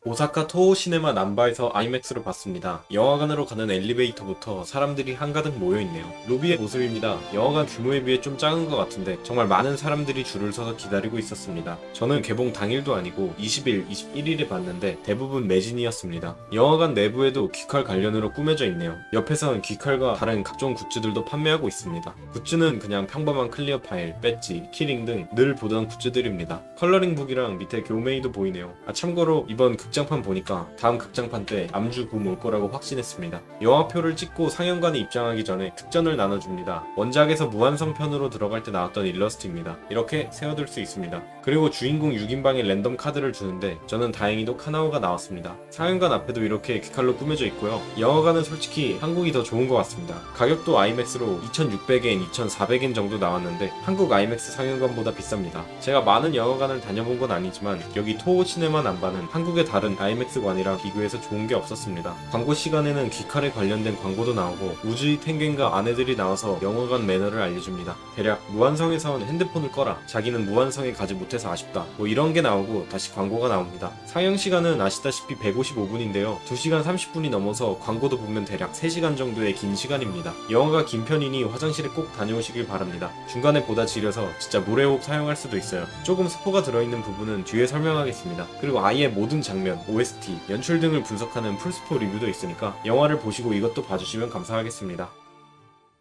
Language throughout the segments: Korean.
오사카 토호 시네마 남바에서 아이맥스로 봤습니다. 영화관으로 가는 엘리베이터부터 사람들이 한가득 모여있네요. 로비의 모습입니다. 영화관 규모에 비해 좀 작은 것 같은데 정말 많은 사람들이 줄을 서서 기다리고 있었습니다. 저는 개봉 당일도 아니고 20일, 21일에 봤는데 대부분 매진이었습니다. 영화관 내부에도 귀칼 관련으로 꾸며져 있네요. 옆에선 귀칼과 다른 각종 굿즈들도 판매하고 있습니다. 굿즈는 그냥 평범한 클리어 파일, 배지, 키링 등 늘 보던 굿즈들입니다. 컬러링북이랑 밑에 교메이도 보이네요. 참고로 이번 극장판 보니까 다음 극장판 때 암주붐 올 거라고 확신했습니다. 영화표를 찍고 상영관에 입장하기 전에 특전을 나눠줍니다. 원작에서 무한성 편으로 들어갈 때 나왔던 일러스트입니다. 이렇게 세워둘 수 있습니다. 그리고 주인공 6인방의 랜덤 카드를 주는데 저는 다행히도 카나오가 나왔습니다. 상영관 앞에도 이렇게 귀칼로 꾸며져 있고요. 영화관은 솔직히 한국이 더 좋은 것 같습니다. 가격도 아이맥스로 2,600엔, 2,400엔 정도 나왔는데 한국 아이맥스 상영관보다 비쌉니다. 제가 많은 영화관을 다녀본 건 아니지만 여기 토호 시네마 남바는 한국의 다른 아이맥스관이랑 비교해서 좋은 게 없었습니다. 광고 시간에는 귀칼에 관련된 광고도 나오고 우주이 탱겐과 아내들이 나와서 영화관 매너를 알려줍니다. 대략 무한성에선 핸드폰을 꺼라, 자기는 무한성에 가지 못해서 아쉽다, 뭐 이런 게 나오고 다시 광고가 나옵니다. 상영 시간은 아시다시피 155분인데요 2시간 30분이 넘어서 광고도 보면 대략 3시간 정도의 긴 시간입니다. 영화가 긴 편이니 화장실에 꼭 다녀오시길 바랍니다. 중간에 보다 지려서 진짜 무례호흡 사용할 수도 있어요. 조금 스포가 들어있는 부분은 뒤에 설명하겠습니다. 그리고 아예 모든 장면, OST, 연출 등을 분석하는 풀스포 리뷰도 있으니까 영화를 보시고 이것도 봐주시면 감사하겠습니다.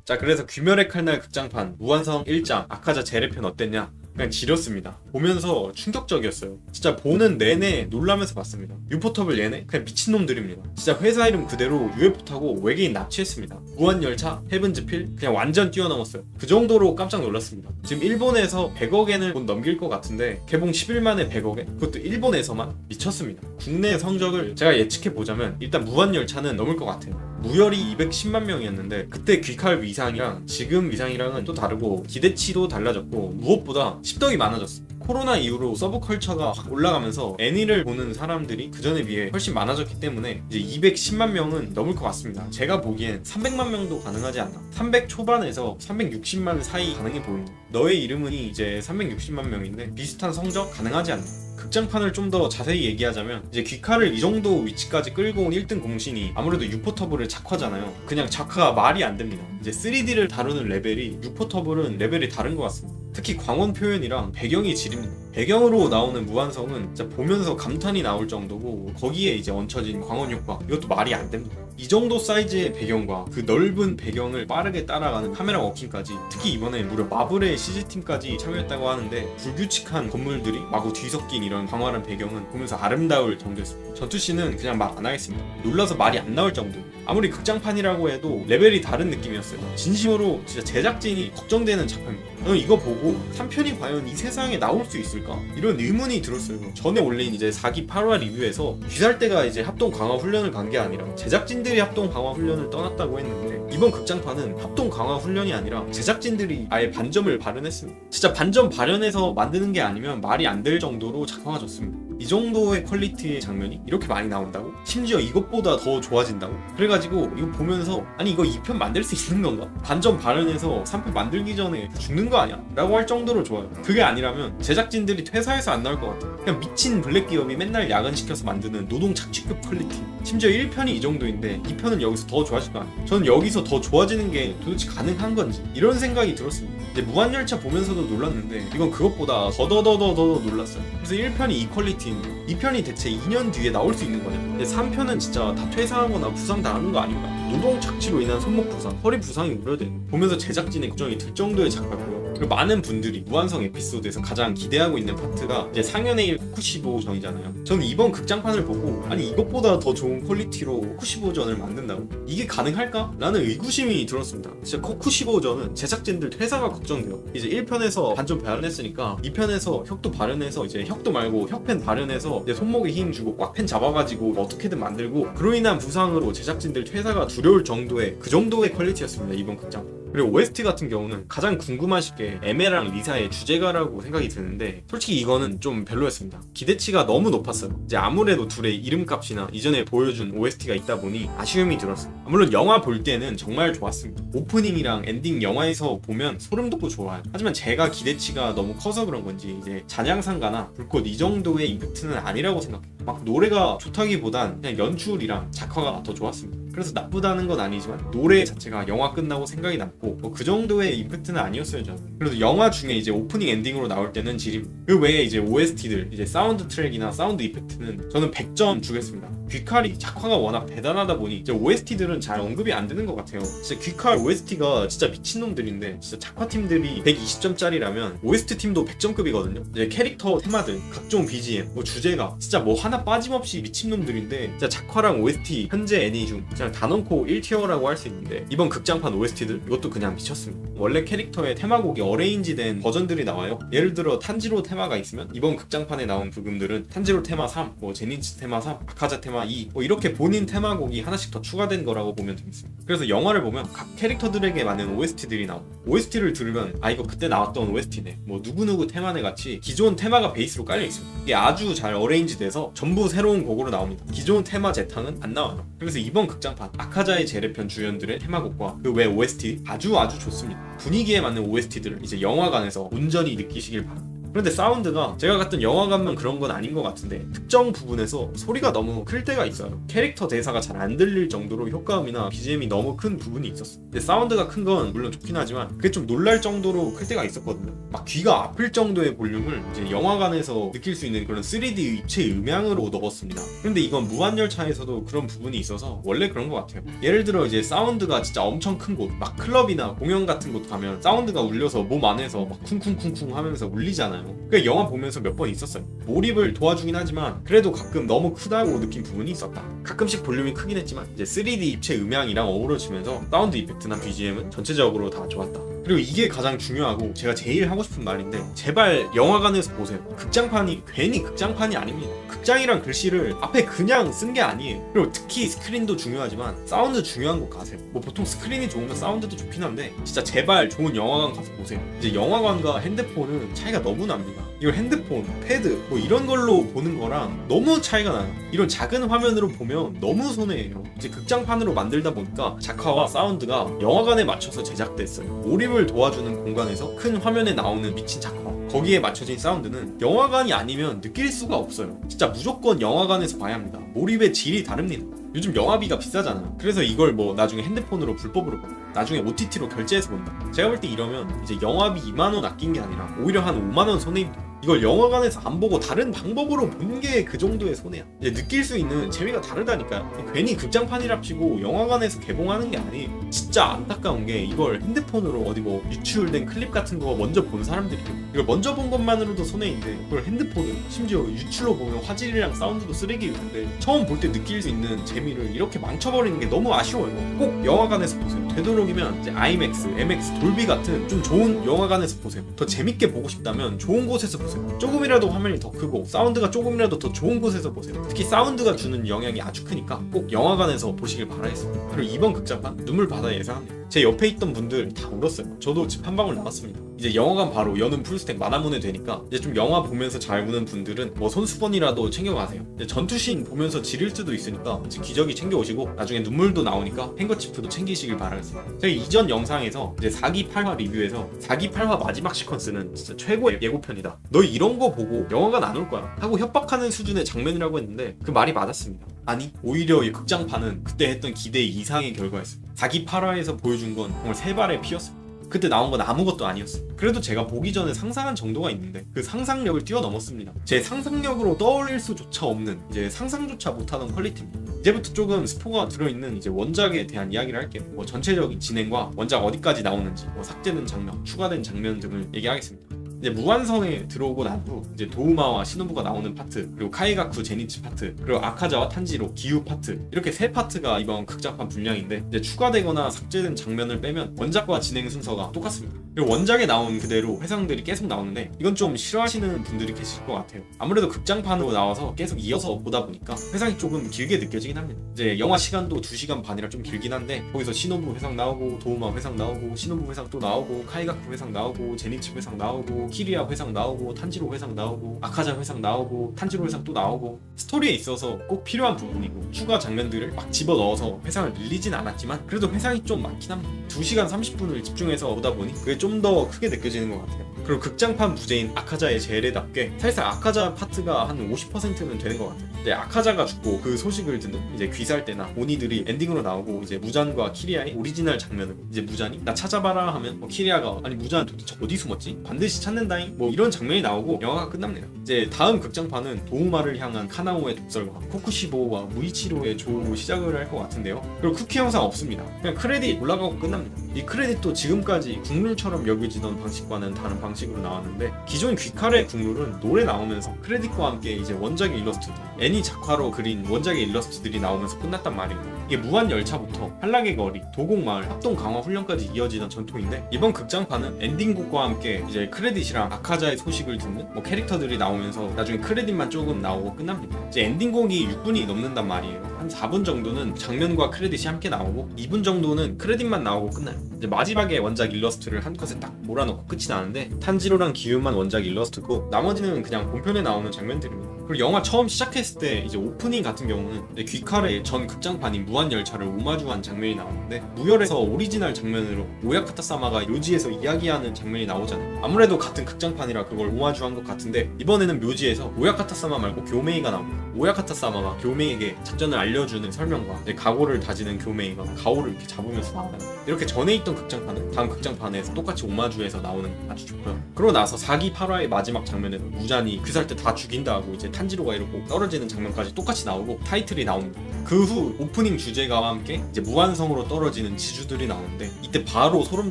자, 그래서 귀멸의 칼날 극장판 무한성 1장 아카자 재래편 어땠냐? 그냥 지렸습니다. 보면서 충격적이었어요. 진짜 보는 내내 놀라면서 봤습니다. 유포터블 얘네 그냥 미친놈들입니다. 진짜 회사 이름 그대로 UFO 타고 외계인 납치했습니다. 무한열차, 헤븐즈필 그냥 완전 뛰어넘었어요. 그 정도로 깜짝 놀랐습니다. 지금 일본에서 100억엔을 곧 넘길 것 같은데 개봉 10일 만에 100억엔? 그것도 일본에서만? 미쳤습니다. 국내 성적을 제가 예측해보자면 일단 무한열차는 넘을 것 같아요. 무혈이 210만 명이었는데 그때 귀칼 위상이랑 지금 위상이랑은 또 다르고 기대치도 달라졌고 무엇보다 십덕이 많아졌어. 코로나 이후로 서브컬처가 확 올라가면서 애니를 보는 사람들이 그전에 비해 훨씬 많아졌기 때문에 이제 210만 명은 넘을 것 같습니다. 제가 보기엔 300만 명도 가능하지 않나. 300 초반에서 360만 사이 가능해 보입니다. 너의 이름은 이제 360만 명인데 비슷한 성적 가능하지 않나. 극장판을 좀 더 자세히 얘기하자면 이제 귀칼을 이 정도 위치까지 끌고 온 1등 공신이 아무래도 유포터블의 작화잖아요. 그냥 작화가 말이 안 됩니다. 이제 3D를 다루는 레벨이 유포터블은 레벨이 다른 것 같습니다. 특히 광원 표현이랑 배경이 지립니다. 배경으로 나오는 무한성은 진짜 보면서 감탄이 나올 정도고 거기에 이제 얹혀진 광원 효과 이것도 말이 안 됩니다. 이 정도 사이즈의 배경과 그 넓은 배경을 빠르게 따라가는 카메라 워킹까지 특히 이번에 무려 마블의 CG팀까지 참여했다고 하는데 불규칙한 건물들이 마구 뒤섞인 이런 광활한 배경은 보면서 아름다울 정도였습니다. 전투씬은 그냥 말 안 하겠습니다. 놀라서 말이 안 나올 정도. 아무리 극장판이라고 해도 레벨이 다른 느낌이었어요. 진심으로 진짜 제작진이 걱정되는 작품입니다. 저는 이거 보고 3편이 과연 이 세상에 나올 수 있을까? 이런 의문이 들었어요. 전에 올린 이제 4기 8화 리뷰에서 귀살대가 이제 합동 강화 훈련을 간 게 아니라 제작진들이 합동 강화 훈련을 떠났다고 했는데 이번 극장판은 합동 강화 훈련이 아니라 제작진들이 아예 반점을 발현했습니다. 진짜 반점 발현해서 만드는 게 아니면 말이 안 될 정도로 작화가 좋습니다. 이 정도의 퀄리티의 장면이 이렇게 많이 나온다고? 심지어 이것보다 더 좋아진다고? 그래가지고 이거 보면서 아니 이거 2편 만들 수 있는 건가? 반점 발현해서 3편 만들기 전에 죽는 거 아니야? 라고 할 정도로 좋아요. 그게 아니라면 제작진들이 퇴사해서 안 나올 것 같아요. 그냥 미친 블랙 기업이 맨날 야근시켜서 만드는 노동 착취급 퀄리티. 심지어 1편이 이 정도인데 2편은 여기서 더 좋아질 거 아니에요? 저는 여기서 더 좋아지는 게 도대체 가능한 건지 이런 생각이 들었습니다. 이제 무한열차 보면서도 놀랐는데 이건 그것보다 더더더더더 놀랐어요. 그래서 1편이 이 퀄리티인데 2편이 대체 2년 뒤에 나올 수 있는 거냐? 근데 3편은 진짜 다 퇴사하거나 부상 당하는 거 아닌가? 노동 착취로 인한 손목 부상, 허리 부상이 우려되는 보면서 제작진의 걱정이 들 정도의 작가고요. 그리고 많은 분들이 무한성 에피소드에서 가장 기대하고 있는 파트가 이제 상현의 일 코쿠시보전이잖아요. 저는 이번 극장판을 보고 아니 이것보다 더 좋은 퀄리티로 코쿠시보전을 만든다고? 이게 가능할까? 라는 의구심이 들었습니다. 진짜 코쿠시보전은 제작진들 퇴사가 걱정돼요. 이제 1편에서 반점 발현했으니까 2편에서 혁도 발현해서 이제 혁도 말고 혁펜 발현해서 이제 손목에 힘 주고 꽉펜 잡아가지고 어떻게든 만들고 그로 인한 부상으로 제작진들 퇴사가 두려울 정도의 그 정도의 퀄리티였습니다. 이번 극장. 그리고 OST 같은 경우는 가장 궁금하실 게 게 에메랑 리사의 주제가라고 생각이 드는데 솔직히 이거는 좀 별로였습니다. 기대치가 너무 높았어요. 이제 아무래도 둘의 이름값이나 이전에 보여준 OST가 있다 보니 아쉬움이 들었어요. 물론 영화 볼 때는 정말 좋았습니다. 오프닝이랑 엔딩 영화에서 보면 소름 돋고 좋아요. 하지만 제가 기대치가 너무 커서 그런 건지 이제 잔향상가나 불꽃 이 정도의 임팩트는 아니라고 생각해요. 막 노래가 좋다기보단 그냥 연출이랑 작화가 더 좋았습니다. 그래서 나쁘다는 건 아니지만 노래 자체가 영화 끝나고 생각이 남고 뭐 그 정도의 임팩트는 아니었어요 저는. 그래도 영화 중에 이제 오프닝 엔딩으로 나올 때는 지립니다. 그 외에 이제 OST들 이제 사운드 트랙이나 사운드 이펙트는 저는 100점 주겠습니다. 귀칼이 작화가 워낙 대단하다 보니 이제 OST들은 잘 언급이 안 되는 것 같아요. 진짜 귀칼 OST가 진짜 미친놈들인데 진짜 작화팀들이 120점짜리라면 OST 팀도 100점급이거든요. 이제 캐릭터 테마들, 각종 BGM, 뭐 주제가 진짜 뭐 하나 빠짐없이 미친놈들인데 진짜 작화랑 OST 현재 애니 중 그냥 다 넣고 1티어라고 할 수 있는데 이번 극장판 OST들 이것도 그냥 미쳤습니다. 원래 캐릭터의 테마곡이 어레인지된 버전들이 나와요. 예를 들어 탄지로 테마가 있으면 이번 극장판에 나온 부금들은 탄지로 테마 3, 뭐 제니치 테마 3, 아카자 테마 2, 뭐 이렇게 본인 테마곡이 하나씩 더 추가된 거라고 보면 되겠습니다. 그래서 영화를 보면 각 캐릭터들에게 맞는 OST들이 나옵니다. OST를 들으면 아 이거 그때 나왔던 OST네, 뭐 누구누구 테마네 같이 기존 테마가 베이스로 깔려 있습니다. 이게 아주 잘 어레인지돼서 전부 새로운 곡으로 나옵니다. 기존 테마 재탕은 안 나와요. 그래서 이번 극장판 아카자의 재래편 주연들의 테마곡과 그 외 OST 아주 좋습니다. 분위기에 맞는 OST들을 이제 영화관에서 온전히 느끼시길 바랍니다. 그런데 사운드가 제가 갔던 영화관만 그런 건 아닌 것 같은데 특정 부분에서 소리가 너무 클 때가 있어요. 캐릭터 대사가 잘 안 들릴 정도로 효과음이나 BGM이 너무 큰 부분이 있었어요. 근데 사운드가 큰 건 물론 좋긴 하지만 그게 좀 놀랄 정도로 클 때가 있었거든요. 막 귀가 아플 정도의 볼륨을 이제 영화관에서 느낄 수 있는 그런 3D 입체 음향으로 넣었습니다. 근데 이건 무한열차에서도 그런 부분이 있어서 원래 그런 것 같아요. 예를 들어 이제 사운드가 진짜 엄청 큰 곳, 막 클럽이나 공연 같은 곳 가면 사운드가 울려서 몸 안에서 막 쿵쿵쿵쿵 하면서 울리잖아요. 그 영화 보면서 몇 번 있었어요. 몰입을 도와주긴 하지만 그래도 가끔 너무 크다고 느낀 부분이 있었다. 가끔씩 볼륨이 크긴 했지만 이제 3D 입체 음향이랑 어우러지면서 사운드 이펙트나 BGM은 전체적으로 다 좋았다. 그리고 이게 가장 중요하고 제가 제일 하고 싶은 말인데 제발 영화관에서 보세요. 극장판이 괜히 극장판이 아닙니다. 극장이란 글씨를 앞에 그냥 쓴 게 아니에요. 그리고 특히 스크린도 중요하지만 사운드 중요한 곳 가세요. 뭐 보통 스크린이 좋으면 사운드도 좋긴 한데 진짜 제발 좋은 영화관 가서 보세요. 이제 영화관과 핸드폰은 차이가 너무 납니다. 이걸 핸드폰, 패드 뭐 이런 걸로 보는 거랑 너무 차이가 나요. 이런 작은 화면으로 보면 너무 손해예요. 이제 극장판으로 만들다 보니까 작화와 사운드가 영화관에 맞춰서 제작됐어요. 몰입을 도와주는 공간에서 큰 화면에 나오는 미친 작화, 거기에 맞춰진 사운드는 영화관이 아니면 느낄 수가 없어요. 진짜 무조건 영화관에서 봐야 합니다. 몰입의 질이 다릅니다. 요즘 영화비가 비싸잖아요. 그래서 이걸 뭐 나중에 핸드폰으로 불법으로 본다, 나중에 OTT로 결제해서 본다. 제가 볼 때 이러면 이제 영화비 2만원 아낀 게 아니라 오히려 한 5만원 손해입니다. 이걸 영화관에서 안 보고 다른 방법으로 본 게 그 정도의 손해야. 이제 느낄 수 있는 재미가 다르다니까요. 괜히 극장판이랍시고 영화관에서 개봉하는 게 아니에요. 진짜 안타까운 게 이걸 핸드폰으로 어디 뭐 유출된 클립 같은 거 먼저 본 사람들이 이걸 먼저 본 것만으로도 손해인데 그걸 핸드폰으로 심지어 유출로 보면 화질이랑 사운드도 쓰레기일 텐데 처음 볼 때 느낄 수 있는 재미를 이렇게 망쳐버리는 게 너무 아쉬워요. 꼭 영화관에서 보세요. 되도록이면 이제 아이맥스, MX, 돌비 같은 좀 좋은 영화관에서 보세요. 더 재밌게 보고 싶다면 좋은 곳에서 보세요. 조금이라도 화면이 더 크고 사운드가 조금이라도 더 좋은 곳에서 보세요. 특히 사운드가 주는 영향이 아주 크니까 꼭 영화관에서 보시길 바라겠습니다. 그리고 이번 극장판 눈물 바다 예상합니다. 제 옆에 있던 분들 다 울었어요. 저도 집 한 방울 나왔습니다. 이제 영화관 바로 여는 풀스택 만화문에 되니까 이제 좀 영화 보면서 잘 우는 분들은 뭐 손수건이라도 챙겨가세요. 이제 전투씬 보면서 지릴 수도 있으니까 이제 기저귀 챙겨오시고 나중에 눈물도 나오니까 행거치프도 챙기시길 바라겠습니다. 제가 이전 영상에서 이제 4기 8화 리뷰에서 4기 8화 마지막 시퀀스는 진짜 최고의 예고편이다, 너 이런 거 보고 영화관 안 올 거야 하고 협박하는 수준의 장면이라고 했는데 그 말이 맞았습니다. 아니 오히려 이 극장판은 그때 했던 기대 이상의 결과였습니다. 4기 8화에서 보여준 건 정말 세 발의 피였습니다. 그때 나온 건 아무것도 아니었어요. 그래도 제가 보기 전에 상상한 정도가 있는데 그 상상력을 뛰어넘었습니다. 제 상상력으로 떠올릴 수조차 없는, 이제 상상조차 못하던 퀄리티입니다. 이제부터 조금 스포가 들어있는 이제 원작에 대한 이야기를 할게요. 뭐 전체적인 진행과 원작 어디까지 나오는지, 뭐 삭제된 장면, 추가된 장면 등을 얘기하겠습니다. 이제 무한성에 들어오고 난 후 이제 도우마와 시노부가 나오는 파트, 그리고 카이가쿠 제니치 파트, 그리고 아카자와 탄지로 기후 파트, 이렇게 세 파트가 이번 극장판 분량인데 이제 추가되거나 삭제된 장면을 빼면 원작과 진행 순서가 똑같습니다. 그리고 원작에 나온 그대로 회상들이 계속 나오는데 이건 좀 싫어하시는 분들이 계실 것 같아요. 아무래도 극장판으로 나와서 계속 이어서 보다 보니까 회상이 조금 길게 느껴지긴 합니다. 이제 영화 시간도 2시간 반이라 좀 길긴 한데 거기서 시노부 회상 나오고 도우마 회상 나오고 시노부 회상 또 나오고 카이가쿠 회상 나오고 제니치 회상 나오고 키리야 회상 나오고 탄지로 회상 나오고 아카자 회상 나오고 탄지로 회상 또 나오고, 스토리에 있어서 꼭 필요한 부분이고 추가 장면들을 막 집어넣어서 회상을 늘리진 않았지만 그래도 회상이 좀 많긴 합니다. 2시간 30분을 집중해서 보다 보니 그게 좀 더 크게 느껴지는 것 같아요. 그리고 극장판 부제인 아카자의 제레답게 사실상 아카자 파트가 한 50%는 되는 것 같아요. 이제 아카자가 죽고 그 소식을 듣는 이제 귀살 때나 오니들이 엔딩으로 나오고 이제 무잔과 키리아의 오리지널 장면을 이제 무잔이 나 찾아봐라 하면 키리아가 아니 무잔 도대체 어디 숨었지? 반드시 찾는다잉? 뭐 이런 장면이 나오고 영화가 끝납니다. 이제 다음 극장판은 도우마를 향한 카나오의 독설과 코쿠시보와 무이치로의 조로 시작을 할 것 같은데요. 그리고 쿠키 영상 없습니다. 그냥 크레딧 올라가고 끝납니다. 이 크레딧도 지금까지 국룰처럼 여겨지던 방식과는 다른 방식으로 나왔는데 기존 귀칼의 국룰은 노래 나오면서 크레딧과 함께 이제 원작의 일러스트, 애니 작화로 그린 원작의 일러스트들이 나오면서 끝났단 말이에요. 이게 무한 열차부터 한락의 거리, 도곡마을, 합동 강화 훈련까지 이어지던 전통인데 이번 극장판은 엔딩곡과 함께 이제 크레딧이랑 아카자의 소식을 듣는 뭐 캐릭터들이 나오면서 나중에 크레딧만 조금 나오고 끝납니다. 이제 엔딩곡이 6분이 넘는단 말이에요. 한 4분 정도는 장면과 크레딧이 함께 나오고 2분 정도는 크레딧만 나오고 끝나요. 이제 마지막에 원작 일러스트를 한 컷에 딱 몰아넣고 끝이 나는데 탄지로랑 기욤만 원작 일러스트고 나머지는 그냥 본편에 나오는 장면들입니다. 그리고 영화 처음 시작했을 때 이제 오프닝 같은 경우는 이제 귀칼의 전 극장판인 무한열차를 오마주한 장면이 나오는데 무열에서 오리지널 장면으로 오야카타사마가 묘지에서 이야기하는 장면이 나오잖아요. 아무래도 같은 극장판이라 그걸 오마주한 것 같은데 이번에는 묘지에서 오야카타사마 말고 교메이가 나옵니다. 오야카타사마가 교메이에게 작전을 알려주는 설명과 이제 각오를 다지는 교메이가 가오를 이렇게 잡으면서 나와요. 이렇게 전에 있던 극장판은 다음 극장판에서 똑같이 오마주해서 나오는 게 아주 좋고요. 그러고 나서 4기 8화의 마지막 장면에는 무잔이 귀살 때 다 죽인다 하고 이제 탄지로가 이러고 떨어지는 장면까지 똑같이 나오고 타이틀이 나옵니다. 그 후 오프닝 주제가와 함께 이제 무한성으로 떨어지는 지주들이 나오는데 이때 바로 소름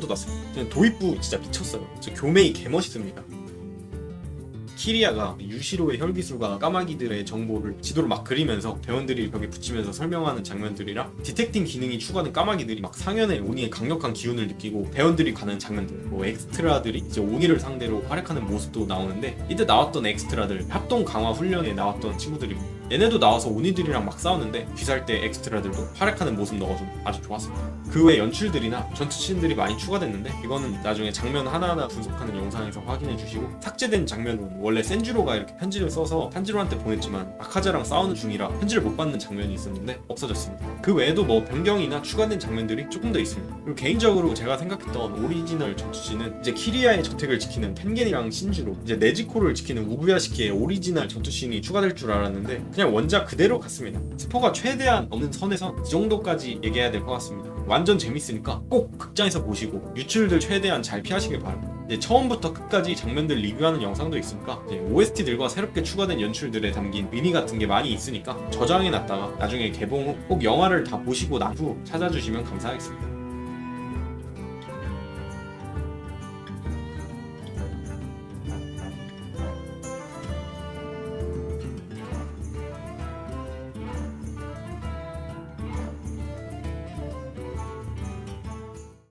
돋았어요. 도입부 진짜 미쳤어요. 교메이 개멋있습니다. 키리아가 유시로의 혈기술과 까마귀들의 정보를 지도로 막 그리면서 대원들이 벽에 붙이면서 설명하는 장면들이랑 디텍팅 기능이 추가된 까마귀들이 막 상현의 오니의 강력한 기운을 느끼고 대원들이 가는 장면들, 뭐 엑스트라들이 이제 오니를 상대로 활약하는 모습도 나오는데 이때 나왔던 엑스트라들 합동 강화 훈련에 나왔던 친구들입니다. 얘네도 나와서 오니들이랑 막 싸우는데 귀살 때 엑스트라들도 활약하는 모습 넣어서 아주 좋았습니다. 그 외 연출들이나 전투씬들이 많이 추가됐는데 이거는 나중에 장면 하나하나 분석하는 영상에서 확인해 주시고, 삭제된 장면은 원래 센주로가 이렇게 편지를 써서 탄지로한테 보냈지만 아카자랑 싸우는 중이라 편지를 못 받는 장면이 있었는데 없어졌습니다. 그 외에도 뭐 변경이나 추가된 장면들이 조금 더 있습니다. 그리고 개인적으로 제가 생각했던 오리지널 전투씬은 이제 키리아의 저택을 지키는 텐겐이랑 신주로, 이제 네지코를 지키는 우부야시키의 오리지널 전투씬이 추가될 줄 알았는데 그냥 원작 그대로 갔습니다. 스포가 최대한 없는 선에서 이 정도까지 얘기해야 될 것 같습니다. 완전 재밌으니까 꼭 극장에서 보시고 유출들 최대한 잘 피하시길 바랍니다. 이제 처음부터 끝까지 장면들 리뷰하는 영상도 있으니까 이제 OST들과 새롭게 추가된 연출들에 담긴 미니 같은 게 많이 있으니까 저장해놨다가 나중에 개봉 후 꼭 영화를 다 보시고 난 후 찾아주시면 감사하겠습니다.